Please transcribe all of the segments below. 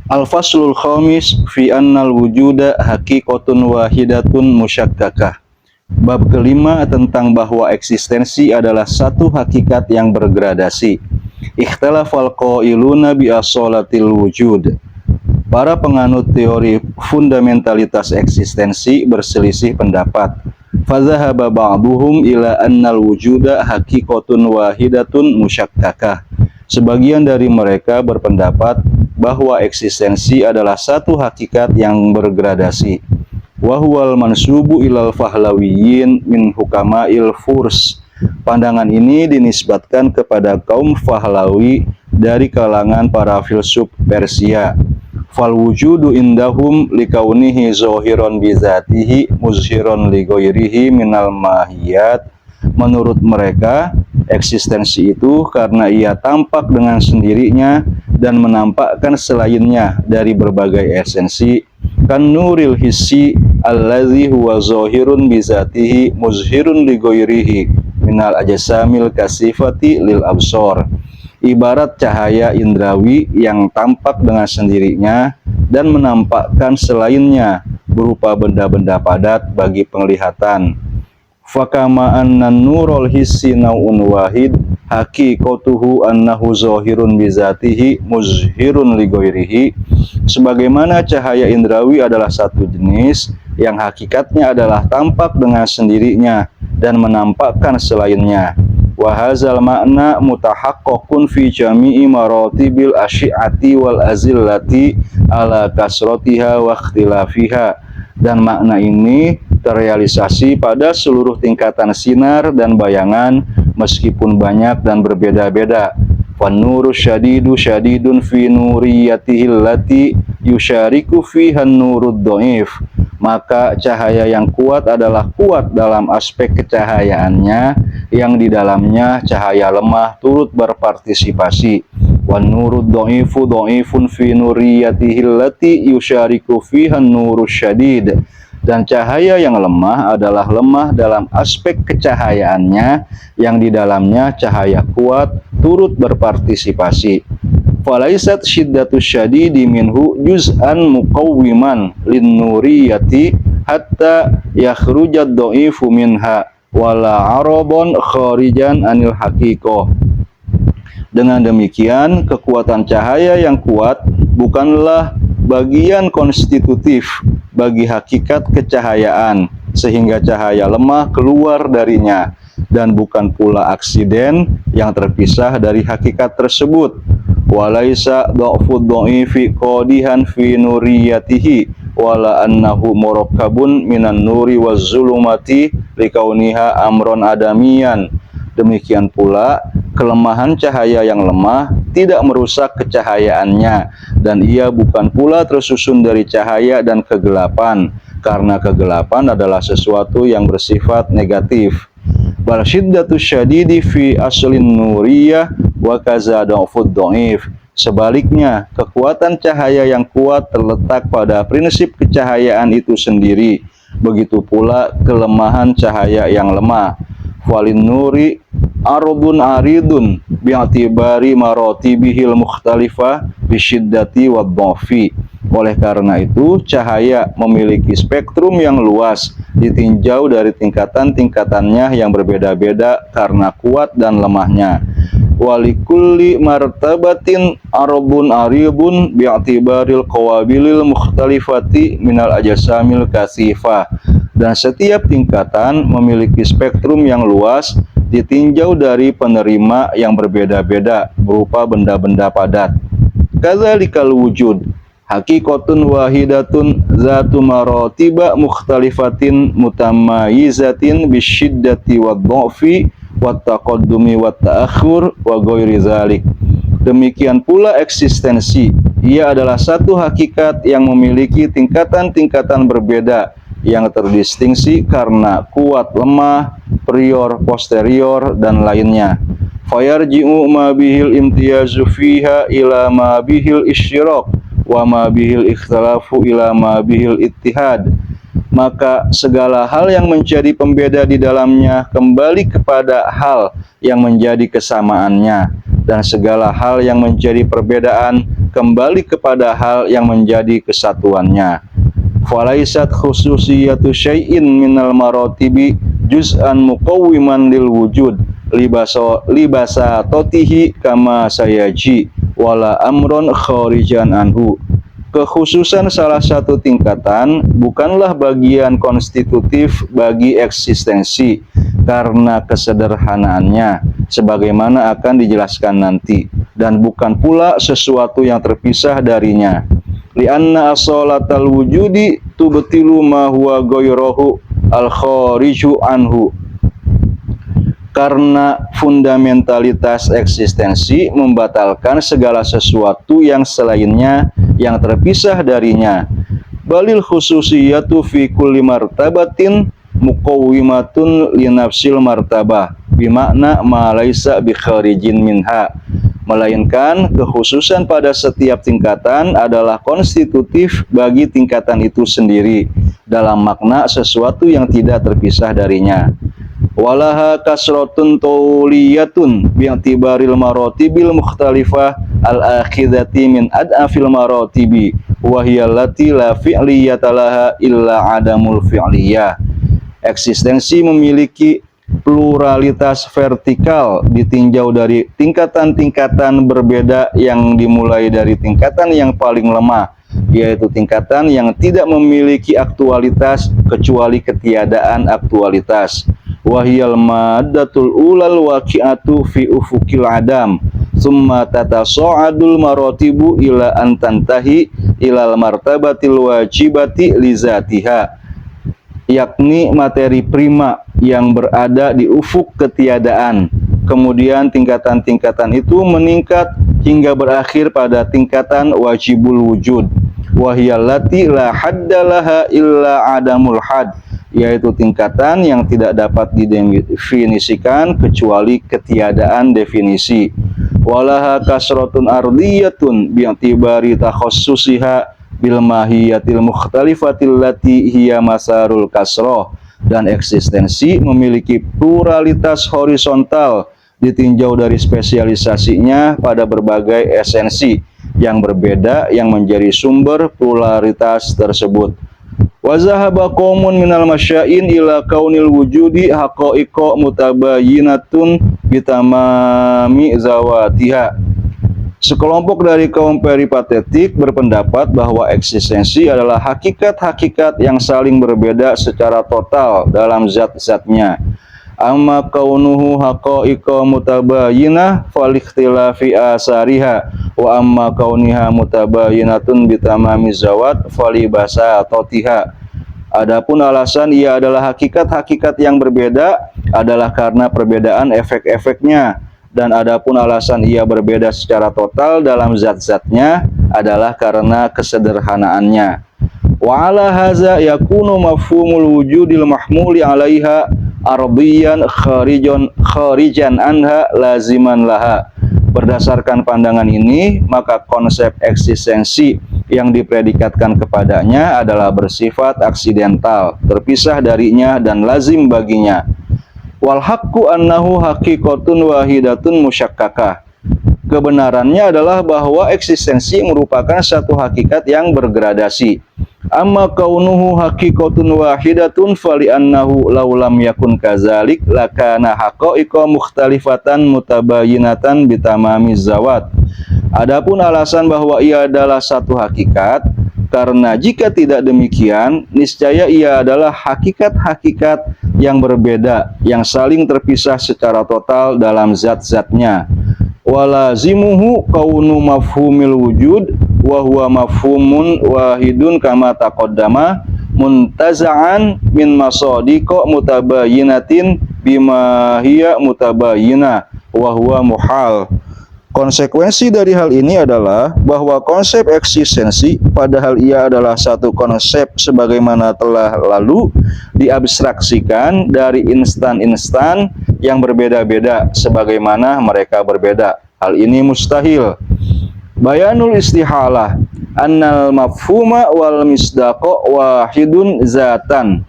Al-faslul khamis fi annal wujuda haqiqatun wahidatun musyakkakah. Bab kelima tentang bahwa eksistensi adalah satu hakikat yang bergradasi. Ikhtalafal qailuna bi as-salatil wujud. Para penganut teori fundamentalitas eksistensi berselisih pendapat. Fadzahaba ba'duhum ila annal wujuda haqiqatun wahidatun musyakkakah. Sebagian dari mereka berpendapat bahwa eksistensi adalah satu hakikat yang bergradasi. Wahwal mansubu ilal fahlawiyin min hukama'il furs. Pandangan ini dinisbatkan kepada kaum Fahlawi dari kalangan para filsuf Persia. Fal wujudu indahum likaunihi zohiron bizatihi muzhiron ligoirihi minal mahiyat. Menurut mereka, eksistensi itu karena ia tampak dengan sendirinya dan menampakkan selainnya dari berbagai esensi. Kan nuril hissi allazi huwa zohirun bizatihi muzhirun ligoirihi minal ajasamil kasifati lil absor. Ibarat cahaya indrawi yang tampak dengan sendirinya dan menampakkan selainnya berupa benda-benda padat bagi penglihatan. Fakama anna nurul hissi nau'un wahid haqiqatuhu annahu zahirun bizatihi muzhirun ligoirihi. Sebagaimana cahaya indrawi adalah satu jenis yang hakikatnya adalah tampak dengan sendirinya dan menampakkan selainnya. Wa hadzal makna mutahaqqaqun fi jami'i maratibil asyiati wal azillati ala kasratiha wa ikhtilafiha. Dan makna ini terrealisasi pada seluruh tingkatan sinar dan bayangan meskipun banyak dan berbeda-beda. Fanuru syadidu syadidun fi nuriyatihi allati yusyariku fiha nurud dhaif. Maka cahaya yang kuat adalah kuat dalam aspek kecahayaannya yang di dalamnya cahaya lemah turut berpartisipasi. Wan nurud dhaifu dhaifun fi nuriyatihi allati yusyariku fiha nurus syadid. Dan cahaya yang lemah adalah lemah dalam aspek kecahayaannya yang di dalamnya cahaya kuat turut berpartisipasi. Falaisat syiddatus syadidi minhu juz'an muqawwiman linnuriyati hatta yakhrujad dhaifu minha wala arabon kharijan anil haqiqah. Dengan demikian, kekuatan cahaya yang kuat bukanlah bagian konstitutif bagi hakikat kecahayaan, sehingga cahaya lemah keluar darinya, dan bukan pula aksiden yang terpisah dari hakikat tersebut. Walaisa dha'fud dha'ifi qadihan fi nuriyatihi wala annahu murakkabun minan nuri waz zulumati likauniha amron adamiyan. Demikian pula, kelemahan cahaya yang lemah tidak merusak kecahayaannya, dan ia bukan pula tersusun dari cahaya dan kegelapan, karena kegelapan adalah sesuatu yang bersifat negatif. Bal syiddatus syadidi fi aslin nuriyah wa kaza dha'fud dhaif. Sebaliknya, kekuatan cahaya yang kuat terletak pada prinsip kecahayaan itu sendiri. Begitu pula kelemahan cahaya yang lemah. Walin nuri arubun aridun bi'atibari marotibihil mukhtalifah bisyiddati wadhafi. Oleh karena itu, cahaya memiliki spektrum yang luas, ditinjau dari tingkatan-tingkatannya yang berbeda-beda karena kuat dan lemahnya. Walikulli martabatin arubun aribun bi'atibaril qawabilil mukhtalifati minal ajasamil kasifah. Dan setiap tingkatan memiliki spektrum yang luas, ditinjau dari penerima yang berbeda-beda berupa benda-benda padat. Kadzalikal wujud haqiqatun wahidatun zatu maratiba mukhtalifatin mutamayyizatin bisyiddati wadhafi wattaqaddumi watta'akhur wa ghairi dzalik. Demikian pula eksistensi, ia adalah satu hakikat yang memiliki tingkatan-tingkatan berbeda yang terdistingsi karena kuat lemah, prior posterior dan lainnya. Fayarji'u ma bihil imtiyazu fiha ila ma bihil isyraq wa ma bihil ikhtalafu ila ma bihil ittihad. Maka segala hal yang menjadi pembeda di dalamnya kembali kepada hal yang menjadi kesamaannya, dan segala hal yang menjadi perbedaan kembali kepada hal yang menjadi kesatuannya. Falaisat khususiyatu syai'in minal maratibi juz'an muqawwiman lil wujud libasa totihi kama sayaji wala amron kharijan anhu. Kekhususan salah satu tingkatan bukanlah bagian konstitutif bagi eksistensi karena kesederhanaannya, sebagaimana akan dijelaskan nanti, dan bukan pula sesuatu yang terpisah darinya. Lianna asolatal wujudi tubtilu ma huwa ghayruhu al-khariju anhu. Karena fundamentalitas eksistensi membatalkan segala sesuatu yang selainnya yang terpisah darinya. Balil khususiyatu fi kulli martabatin muqawwimatun li nafsil martabah bimakna ma laisa bi kharijin minha. Melainkan kekhususan pada setiap tingkatan adalah konstitutif bagi tingkatan itu sendiri dalam makna sesuatu yang tidak terpisah darinya. Walaha kasratun tauliyatun bi'tibaril maratibil mukhtalifah al-akhidati min ad'afil maratibi wa hiya allati la fi'liyata laha illa adamul fi'liyah. Eksistensi memiliki pluralitas vertikal ditinjau dari tingkatan-tingkatan berbeda yang dimulai dari tingkatan yang paling lemah, yaitu tingkatan yang tidak memiliki aktualitas kecuali ketiadaan aktualitas. Wahiyal maddatul ulal waqi'atu fi ufukil adam summa tatasa'adul maratibu ila antantahi ilal martabatil wajibati lizatiha, yakni materi prima yang berada di ufuk ketiadaan. Kemudian tingkatan-tingkatan itu meningkat hingga berakhir pada tingkatan wajibul wujud. Wahiyallati la haddalaha illa adamul had, yaitu tingkatan yang tidak dapat didefinisikan kecuali ketiadaan definisi. Walaha kasratun ardiyatun bi'tibari takhassusiha bil mahiyatil mukhtalifatil lati hiya masarul kasroh. Dan eksistensi memiliki pluralitas horizontal ditinjau dari spesialisasinya pada berbagai esensi yang berbeda yang menjadi sumber pluralitas tersebut. Wa zahaba qaumun minal masya'in ila kaunil wujudi haqa'iqa mutabayyinatun bitamami zawatiha. Sekelompok dari kaum peripatetik berpendapat bahwa eksistensi adalah hakikat-hakikat yang saling berbeda secara total dalam zat-zatnya. Amma kaunuhu haqa'iqa mutabayyinah falikhtilafi asariha wa amma kauniha mutabayyinatun bitamami zawat falibasatotiha. Adapun alasan ia adalah hakikat-hakikat yang berbeda adalah karena perbedaan efek-efeknya, dan adapun alasan ia berbeda secara total dalam zat-zatnya adalah karena kesederhanaannya. Wa ala haza yakunu mafhumul wujudil mahmuli alaiha ardiyan kharijan anha laziman laha. Berdasarkan pandangan ini, maka konsep eksistensi yang dipredikatkan kepadanya adalah bersifat aksidental, terpisah darinya dan lazim baginya. Wal haqqu annahu haqiqatun wahidatun musyakkakah. Kebenarannya adalah bahwa eksistensi merupakan satu hakikat yang bergradasi. Amma kaunuhu haqiqatun wahidatun fali annahu law lam yakun kadzalik lakana haqa'iqa mukhtalifatan mutabayyinatan bitamami zawat. Adapun alasan bahwa ia adalah satu hakikat, karena jika tidak demikian, niscaya ia adalah hakikat-hakikat yang berbeda, yang saling terpisah secara total dalam zat-zatnya. Walazimuhu kaunu mafhumil wujud wa huwa mafhumun wahidun kama taqaddama muntaza'an min masadiqa mutabayyinatin bima hiya mutabayyina wa huwa muhal. Konsekuensi dari hal ini adalah bahwa konsep eksistensi padahal ia adalah satu konsep sebagaimana telah lalu diabstraksikan dari instan-instan yang berbeda-beda sebagaimana mereka berbeda. Hal ini mustahil. Bayanul istihalah annal mafhuma wal misdaqo wahidun zatan.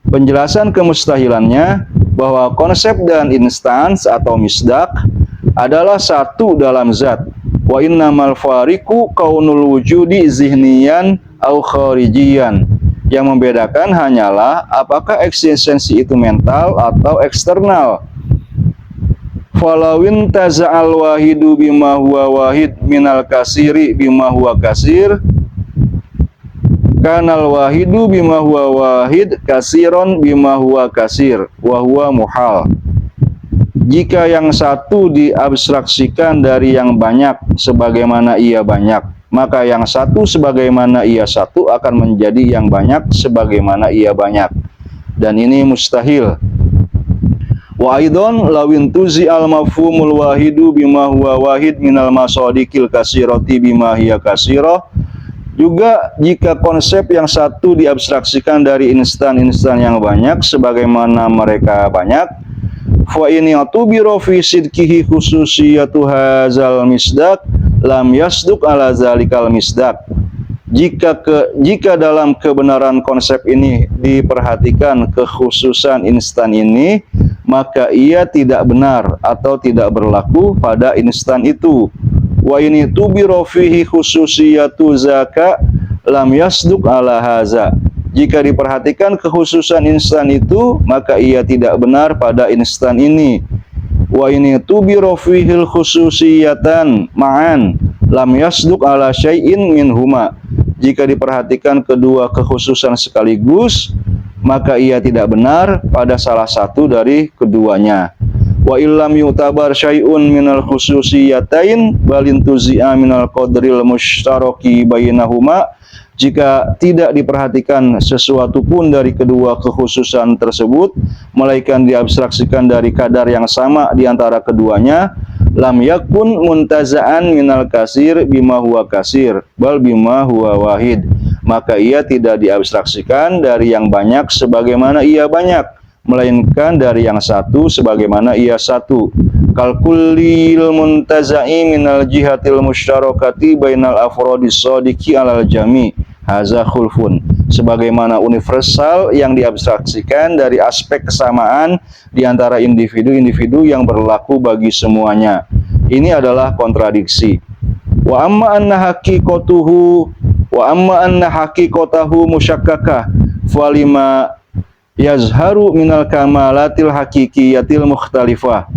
Penjelasan kemustahilannya bahwa konsep dan instans atau misdaq adalah satu dalam zat. Wa innamal fariqu kaunul wujudi zihniyan au kharijiyan. Yang membedakan hanyalah apakah eksistensi itu mental atau eksternal. Falawin taza'al wahidu bima huwa wahid minal kasiri bima huwa kasir, kanal wahidu bima huwa wahid kasiron bima huwa kasir wa huwa muhal. Jika yang satu diabstraksikan dari yang banyak sebagaimana ia banyak, maka yang satu sebagaimana ia satu akan menjadi yang banyak sebagaimana ia banyak. Dan ini mustahil. Wa aidon lawin tuzi al mafhumul wahidu bima huwa wahid minal masadiqil kasirati bima hiya kasirah. Juga jika konsep yang satu diabstraksikan dari instan-instan yang banyak sebagaimana mereka banyak, fa ini atubiro fi sidqihi khususiyatu hazal misdaq lam yasduq ala zalikal misdaq. Jika dalam kebenaran konsep ini diperhatikan kekhususan instan ini, maka ia tidak benar atau tidak berlaku pada instan itu. Wa ini tubiro fihi khususiyatu zaka lam yasduq ala haza. Jika diperhatikan kekhususan instan itu, maka ia tidak benar pada instan ini. Wa ini tubiro fihil khususiyatan ma'an lam yasduq ala syai'in minhuma. Jika diperhatikan kedua kekhususan sekaligus, maka ia tidak benar pada salah satu dari keduanya. Wa illam yu'tabar syai'un minal khususiyatain balin tuzi'a minal qadril musytaraki bainahuma. Jika tidak diperhatikan sesuatu pun dari kedua kekhususan tersebut, melainkan diabstraksikan dari kadar yang sama di antara keduanya, lam yakun muntaza'an minal kasir bima huwa kasir, bal bima huwa wahid. Maka ia tidak diabstraksikan dari yang banyak sebagaimana ia banyak, melainkan dari yang satu sebagaimana ia satu. Kalkulil muntaza'i minal jihatil musyarakati bainal afrodis sodiki alal jami haza khulfun. Sebagaimana universal yang diabstraksikan dari aspek kesamaan di antara individu-individu yang berlaku bagi semuanya. Ini adalah kontradiksi. Wa amma anna haqiqatahu musyakkakah falima yazharu minal kamalatil haqiqiyatil mukhtalifah.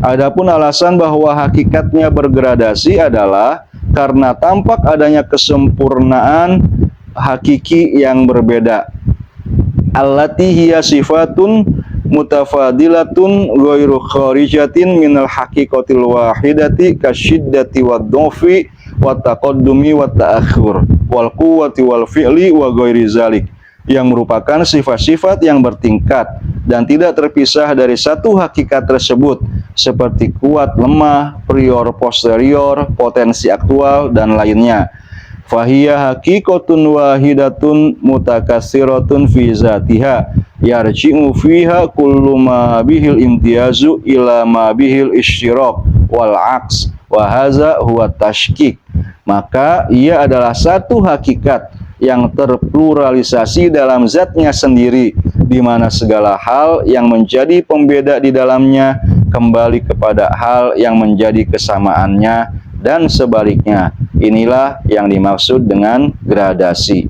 Adapun alasan bahwa hakikatnya bergradasi adalah karena tampak adanya kesempurnaan hakiki yang berbeda. Allati hiya sifatun mutafadilatun ghairu kharijatin minal haqiqatil wahidati kasyiddati wad-dhafi wat taqaddumi wat ta'akhur wal quwwati wal fi'li wa ghairi zalik, yang merupakan sifat-sifat yang bertingkat dan tidak terpisah dari satu hakikat tersebut, seperti kuat, lemah, prior, posterior, potensi aktual, dan lainnya. Fahiyya haqiqatun wahidatun mutakassiratun fi zatiha yarji'u fiha kullu ma bihil imtiyazu ila ma bihil isyraq wal aks wa haza huwa tashkik. Maka ia adalah satu hakikat yang terpluralisasi dalam zatnya sendiri, di mana segala hal yang menjadi pembeda di dalamnya kembali kepada hal yang menjadi kesamaannya dan sebaliknya. Inilah yang dimaksud dengan gradasi.